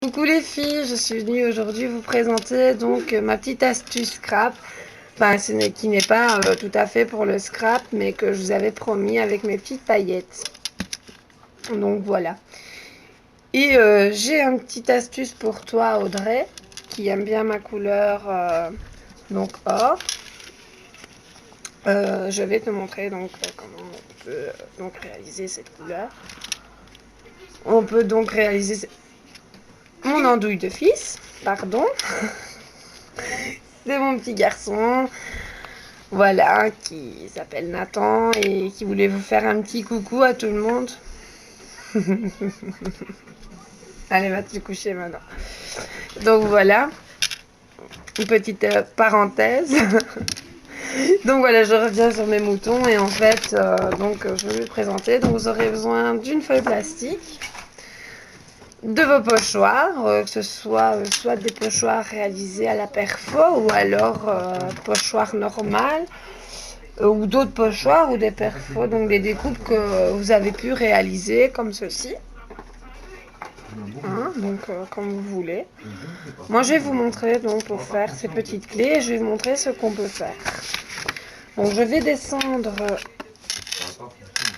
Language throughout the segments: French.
Coucou les filles, je suis venue aujourd'hui vous présenter donc ma petite astuce scrap, enfin qui n'est pas tout à fait pour le scrap, mais que je vous avais promis avec mes petites paillettes. Donc voilà. Et j'ai une petite astuce pour toi Audrey, qui aime bien ma couleur donc or. Je vais te montrer donc comment on peut donc réaliser cette couleur. On peut donc réaliser mon andouille de fils, pardon. C'est mon petit garçon, voilà, qui s'appelle Nathan et qui voulait vous faire un petit coucou à tout le monde. Allez, va te coucher maintenant. Donc voilà, une petite parenthèse. Donc voilà, je reviens sur mes moutons et en fait, je vais vous présenter. Donc vous aurez besoin d'une feuille plastique, de vos pochoirs, que ce soit soit des pochoirs réalisés à la perfo ou alors pochoirs normales, ou d'autres pochoirs ou des perfos, donc des découpes que vous avez pu réaliser comme ceci. Hein, donc comme vous voulez. Moi je vais vous montrer donc pour faire ces petites clés et je vais vous montrer ce qu'on peut faire. Donc je vais descendre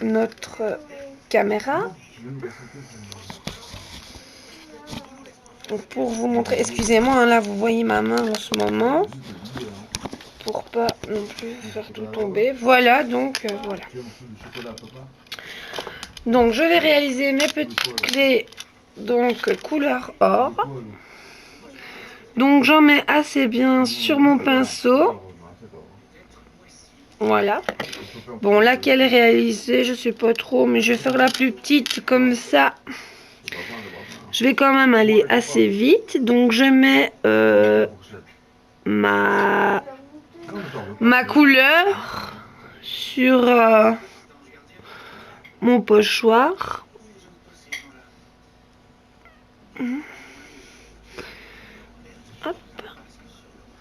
notre caméra. Donc pour vous montrer, excusez-moi, hein, là vous voyez ma main en ce moment, pour pas non plus faire tout tomber. Voilà, donc voilà. Donc je vais réaliser mes petites clés donc couleur or. Donc j'en mets assez bien sur mon pinceau. Voilà. Bon, laquelle est réalisée, je sais pas trop, mais je vais faire la plus petite comme ça. Je vais quand même aller assez vite. Donc je mets ma couleur sur mon pochoir. Hop.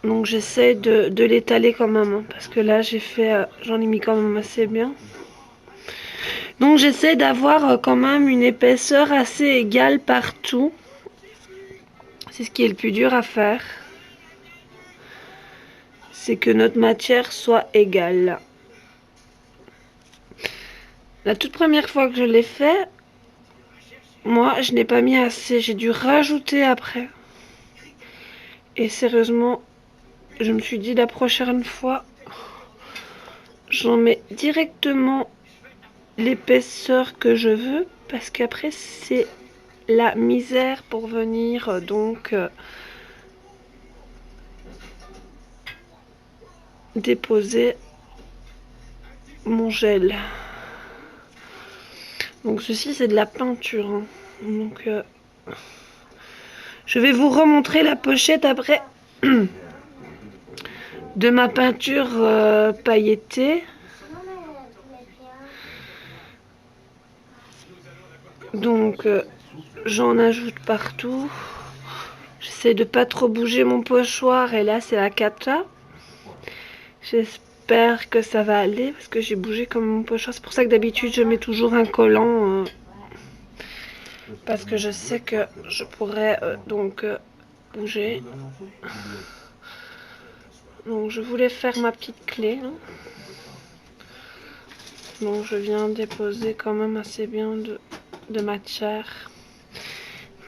Donc j'essaie de l'étaler quand même, hein, parce que là j'ai fait, j'en ai mis quand même assez bien. Donc j'essaie d'avoir quand même une épaisseur assez égale partout. C'est ce qui est le plus dur à faire. C'est que notre matière soit égale. La toute première fois que je l'ai fait, moi je n'ai pas mis assez, j'ai dû rajouter après. Et sérieusement, je me suis dit la prochaine fois, j'en mets directement l'épaisseur que je veux, parce qu'après c'est la misère pour venir donc déposer mon gel. Donc ceci c'est de la peinture, hein. Donc je vais vous remontrer la pochette après de ma peinture pailletée. Donc j'en ajoute partout. J'essaie de pas trop bouger mon pochoir et là c'est la cata. J'espère que ça va aller parce que j'ai bougé comme mon pochoir. C'est pour ça que d'habitude je mets toujours un collant parce que je sais que je pourrais bouger. Donc je voulais faire ma petite clé. Hein. Donc je viens déposer quand même assez bien de matière.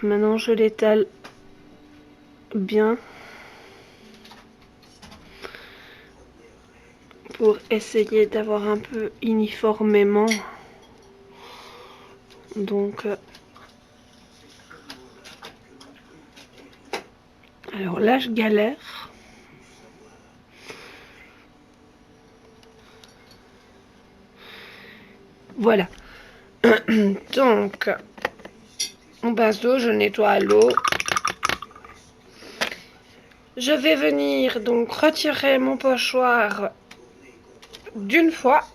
Maintenant je l'étale bien pour essayer d'avoir un peu uniformément. Donc alors là je galère. Voilà. Donc mon pinceau, je nettoie à l'eau. Je vais venir donc retirer mon pochoir d'une fois.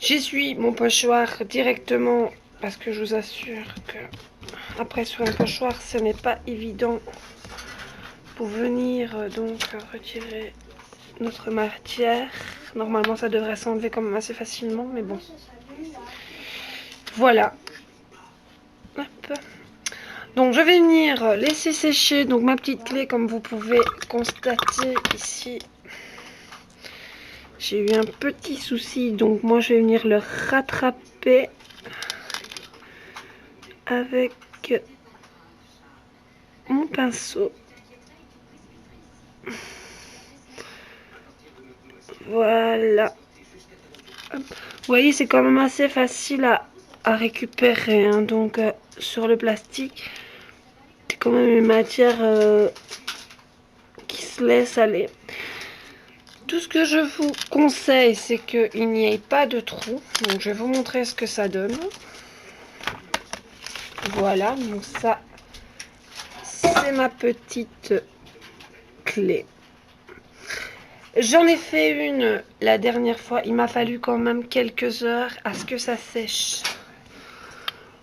J'essuie mon pochoir directement parce que je vous assure que après sur un pochoir ce n'est pas évident pour venir donc retirer notre matière. Normalement ça devrait s'enlever quand même assez facilement, mais bon. Voilà. Hop. Donc je vais venir laisser sécher donc ma petite clé, comme vous pouvez constater ici. J'ai eu un petit souci, donc moi je vais venir le rattraper avec mon pinceau. Voilà. Hop. Vous voyez, c'est quand même assez facile à récupérer, hein. Donc sur le plastique, c'est quand même une matière qui se laisse aller. Tout ce que je vous conseille, c'est qu'il n'y ait pas de trou. Donc je vais vous montrer ce que ça donne. Voilà, donc ça, c'est ma petite clé. J'en ai fait une la dernière fois. Il m'a fallu quand même quelques heures à ce que ça sèche.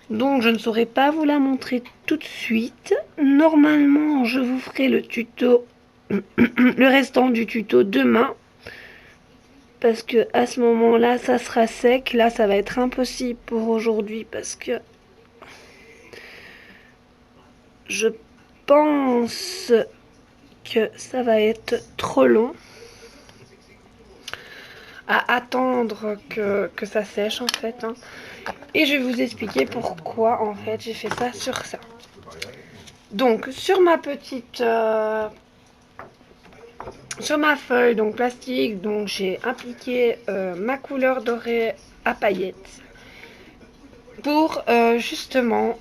Donc je ne saurais pas vous la montrer tout de suite. Normalement, je vous ferai le tuto, le restant du tuto demain. Parce que à ce moment-là, ça sera sec. Là, ça va être impossible pour aujourd'hui parce que je pense que ça va être trop long à attendre que ça sèche en fait, hein. Et je vais vous expliquer pourquoi en fait j'ai fait ça sur ça. Donc sur ma petite sur ma feuille donc plastique, donc j'ai appliqué ma couleur dorée à paillettes pour justement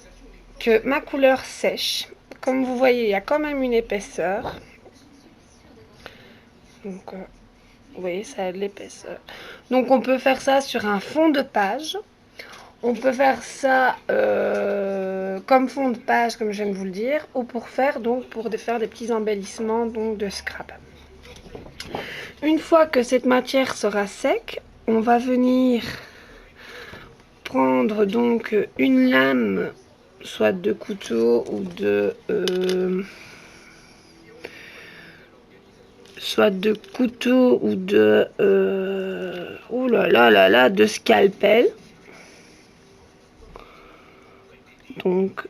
que ma couleur sèche. Comme vous voyez, il y a quand même une épaisseur. Donc vous voyez, ça a de l'épaisseur. Donc on peut faire ça sur un fond de page. On peut faire ça comme fond de page, comme je viens de vous le dire, ou pour faire des petits embellissements donc de scrap. Une fois que cette matière sera sec, on va venir prendre donc une lame, soit de couteau ou de oh là là là là, de scalpel. Donc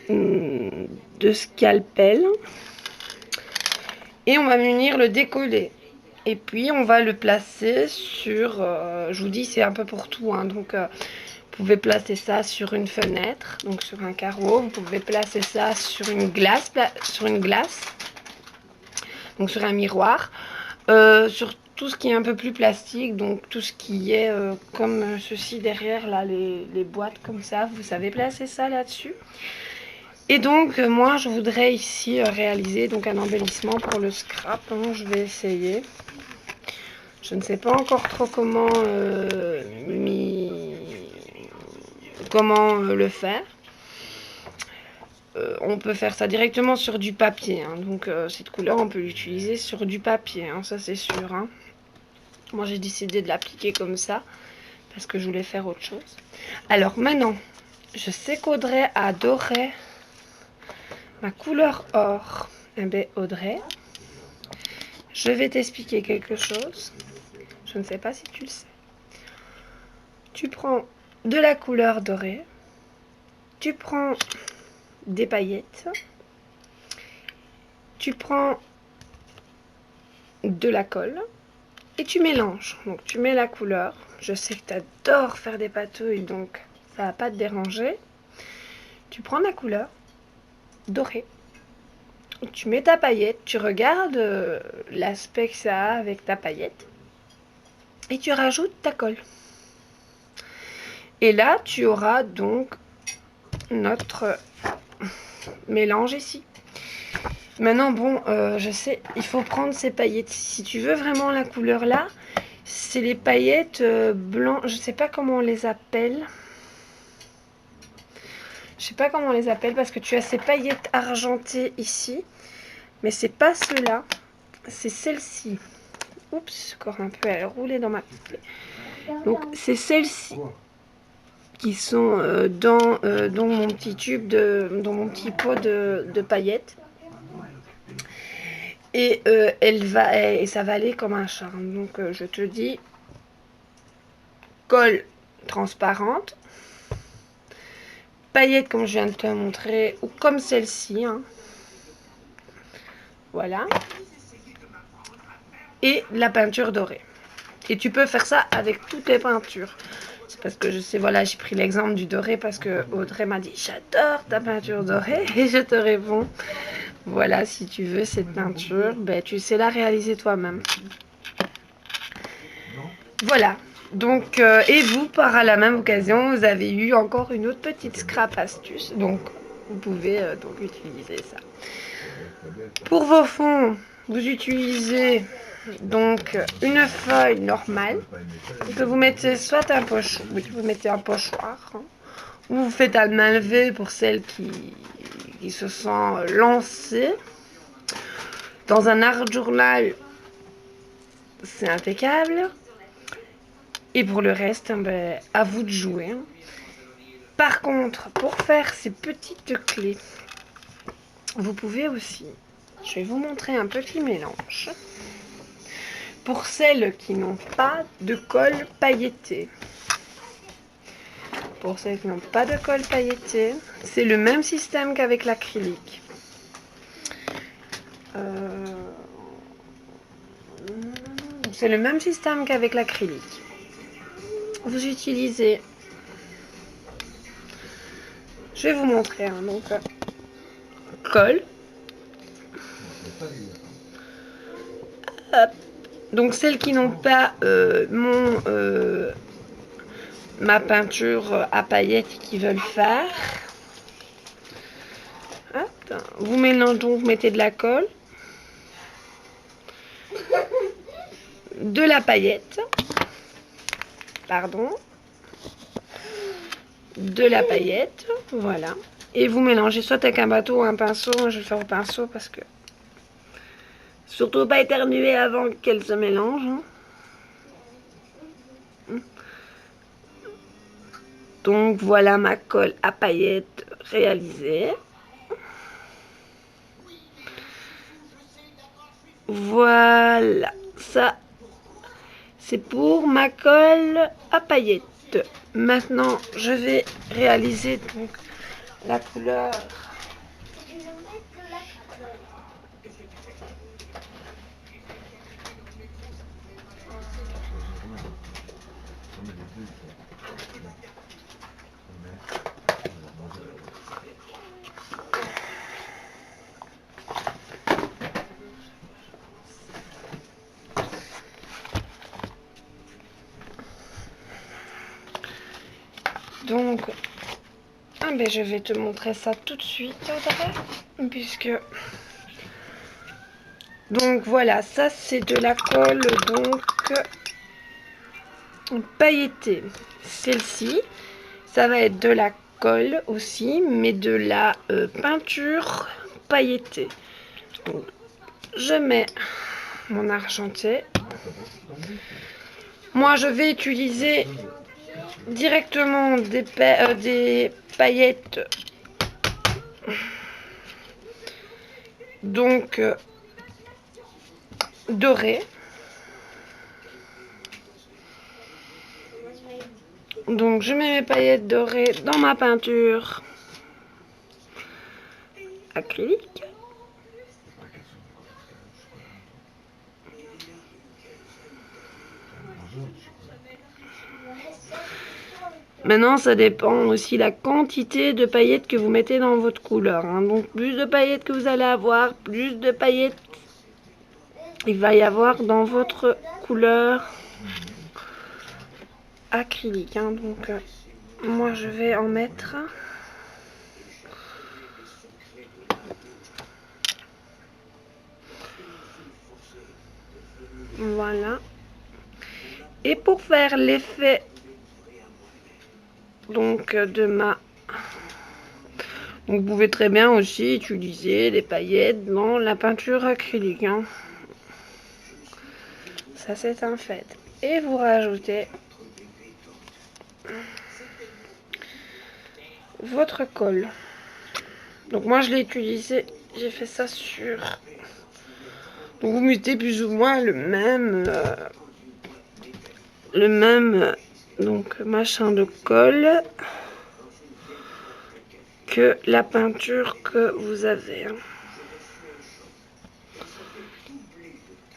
de scalpel. Et on va venir le décoller. Et puis on va le placer sur, je vous dis c'est un peu pour tout, hein, donc vous pouvez placer ça sur une fenêtre, donc sur un carreau. Vous pouvez placer ça sur une glace, donc sur un miroir, sur tout ce qui est un peu plus plastique, donc tout ce qui est comme ceci derrière, là, les boîtes comme ça, vous savez placer ça là-dessus. Et donc moi je voudrais ici réaliser donc un embellissement pour le scrap, hein. Je vais essayer. Je ne sais pas encore trop comment le faire. On peut faire ça directement sur du papier, hein. Donc cette couleur on peut l'utiliser sur du papier, hein, ça c'est sûr, hein. Moi j'ai décidé de l'appliquer comme ça parce que je voulais faire autre chose. Alors maintenant, je sais qu'Audrey adorait ma couleur or. Eh bien Audrey, je vais t'expliquer quelque chose. Je ne sais pas si tu le sais. Tu prends de la couleur dorée, tu prends des paillettes, tu prends de la colle et tu mélanges. Donc tu mets la couleur. Je sais que tu adores faire des patouilles, donc ça va pas te déranger. Tu prends la couleur dorée, tu mets ta paillette, tu regardes l'aspect que ça a avec ta paillette et tu rajoutes ta colle. Et là, tu auras donc notre mélange ici. Maintenant, bon, je sais, il faut prendre ces paillettes. Si tu veux vraiment la couleur là, c'est les paillettes blancs. Je sais pas comment on les appelle. Je sais pas comment on les appelle parce que tu as ces paillettes argentées ici. Mais c'est pas ceux-là. C'est celle-ci. Oups, encore un peu, elle est roulée dans ma petite clé. Donc, c'est celle-ci qui sont dans mon petit tube, dans mon petit pot de paillettes. Et ça va aller comme un charme. Donc je te dis, colle transparente, paillettes comme je viens de te montrer, ou comme celle-ci. Hein. Voilà. Et la peinture dorée. Et tu peux faire ça avec toutes les peintures. C'est parce que je sais, voilà, j'ai pris l'exemple du doré parce que Audrey m'a dit « J'adore ta peinture dorée » et je te réponds « Voilà, si tu veux cette peinture, ben, tu sais la réaliser toi-même. » Voilà. Donc, et vous, par la même occasion, vous avez eu encore une autre petite scrap astuce. Donc, vous pouvez donc utiliser ça. Pour vos fonds, vous utilisez donc une feuille normale que vous mettez soit un pochoir, vous mettez un pochoir, hein, ou vous faites à main levée pour celles qui se sont lancées. Dans un art journal, c'est impeccable. Et pour le reste, ben, à vous de jouer. Par contre, pour faire ces petites clés, vous pouvez aussi, je vais vous montrer un petit mélange. Pour celles qui n'ont pas de colle pailletée. Pour celles qui n'ont pas de colle pailletée, c'est le même système qu'avec l'acrylique. C'est le même système qu'avec l'acrylique. Vous utilisez, je vais vous montrer, hein, donc colle. Hop. Donc celles qui n'ont pas ma peinture à paillettes qui veulent faire, hop, vous mélangez, donc vous mettez de la colle, de la paillette, pardon, de la paillette, voilà, et vous mélangez soit avec un bateau ou un pinceau. Je vais le faire au pinceau parce que surtout pas éternuer avant qu'elle se mélange. Hein. Donc voilà ma colle à paillettes réalisée. Voilà, ça c'est pour ma colle à paillettes. Maintenant je vais réaliser donc la couleur. Donc, ben je vais te montrer ça tout de suite, Audrey, puisque... Donc voilà, ça c'est de la colle donc pailletée. Celle-ci, ça va être de la colle aussi, mais de la peinture pailletée. Donc, je mets mon argenté. Moi, je vais utiliser directement des paillettes donc dorées. Donc je mets mes paillettes dorées dans ma peinture acrylique. Maintenant, ça dépend aussi la quantité de paillettes que vous mettez dans votre couleur. Hein. Donc, plus de paillettes que vous allez avoir, plus de paillettes il va y avoir dans votre couleur acrylique. Hein. Donc, moi, je vais en mettre. Voilà. Et pour faire l'effet donc de ma... Donc, vous pouvez très bien aussi utiliser les paillettes dans la peinture acrylique. Hein. Ça, c'est un fait. Et vous rajoutez votre colle. Donc, moi, je l'ai utilisé. J'ai fait ça sur... Donc, vous mettez plus ou moins le même... donc, machin de colle. que la peinture que vous avez.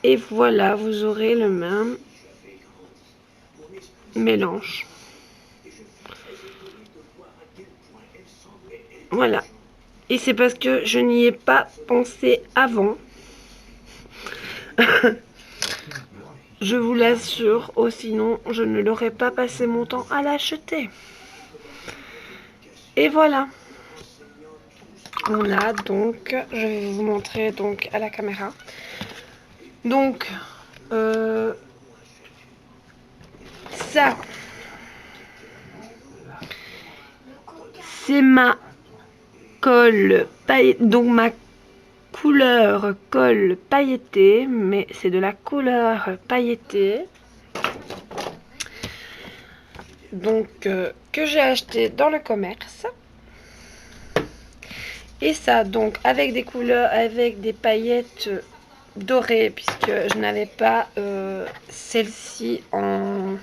Et voilà, vous aurez le même mélange. Voilà. Et c'est parce que je n'y ai pas pensé avant. Je vous l'assure, oh, sinon je ne l'aurais pas passé mon temps à l'acheter. Et voilà. On a donc, je vais vous montrer donc à la caméra. Donc, ça, c'est ma colle pailletée, donc ma couleur colle pailletée, mais c'est de la couleur pailletée. Donc, que j'ai acheté dans le commerce. Et ça, donc, avec des couleurs, avec des paillettes dorées, puisque je n'avais pas celle-ci en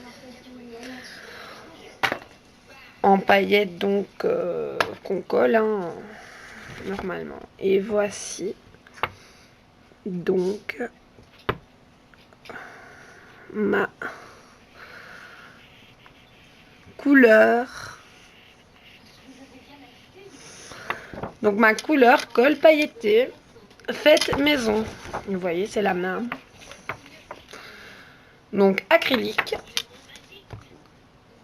paillettes, donc, qu'on colle, hein, normalement. Et voici, donc, ma couleur. Donc ma couleur colle pailletée, faite maison. Vous voyez, c'est la même. Donc acrylique,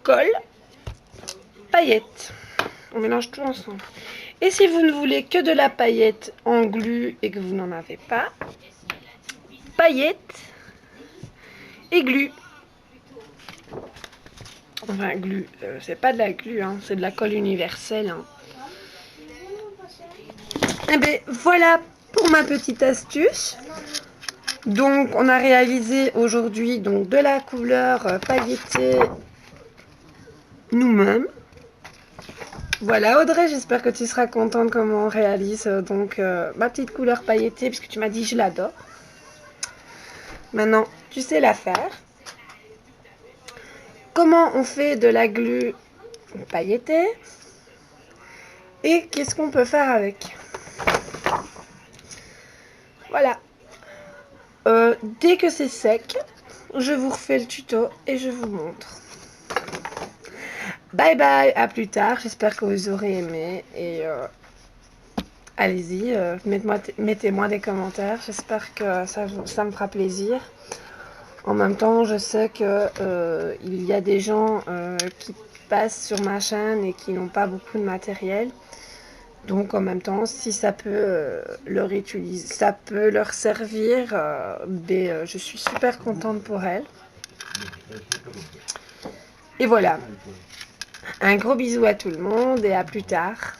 colle, paillettes. On mélange tout ensemble. Et si vous ne voulez que de la paillette en glu et que vous n'en avez pas, paillettes et glu. Enfin, glu, c'est pas de la glu, hein, c'est de la colle universelle. Hein. Et bien voilà pour ma petite astuce. Donc on a réalisé aujourd'hui donc de la couleur pailletée nous-mêmes. Voilà Audrey, j'espère que tu seras contente comment on réalise donc ma petite couleur pailletée puisque tu m'as dit je l'adore. Maintenant tu sais la faire. Comment on fait de la glu pailletée et qu'est-ce qu'on peut faire avec. Voilà. Dès que c'est sec, je vous refais le tuto et je vous montre. Bye bye, à plus tard, j'espère que vous aurez aimé et allez-y, mettez-moi des commentaires, j'espère que ça me fera plaisir. En même temps, je sais que il y a des gens qui passent sur ma chaîne et qui n'ont pas beaucoup de matériel. Donc en même temps, si ça peut ça peut leur servir, je suis super contente pour elles. Et voilà. Un gros bisou à tout le monde et à plus tard.